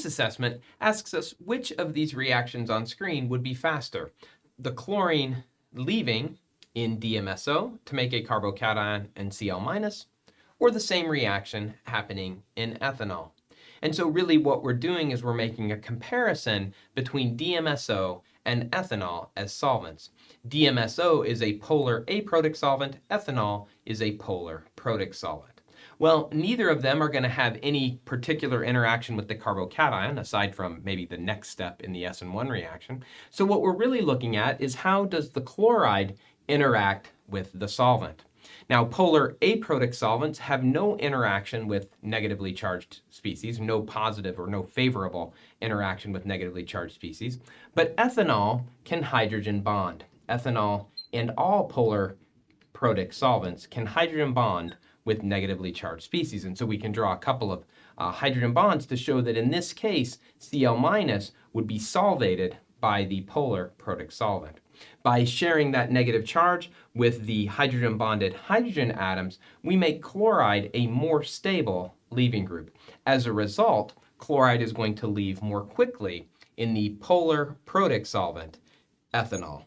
this assessment asks us which of these reactions on screen would be faster. The chlorine leaving in DMSO to make a carbocation and Cl-, or the same reaction happening in ethanol. And so really what we're doing is we're making a comparison between DMSO and ethanol as solvents. DMSO is a polar aprotic solvent, ethanol is a polar protic solvent. Well, neither of them are going to have any particular interaction with the carbocation, aside from maybe the next step in the SN1 reaction. So what we're really looking at is how does the chloride interact with the solvent. Now, polar aprotic solvents have no interaction with negatively charged species, no positive or no favorable interaction with negatively charged species, but ethanol can hydrogen bond. Ethanol and all polar protic solvents can hydrogen bond with negatively charged species. And so we can draw a couple of hydrogen bonds to show that in this case, Cl- would be solvated by the polar protic solvent. By sharing that negative charge with the hydrogen bonded hydrogen atoms, we make chloride a more stable leaving group. As a result, chloride is going to leave more quickly in the polar protic solvent, ethanol.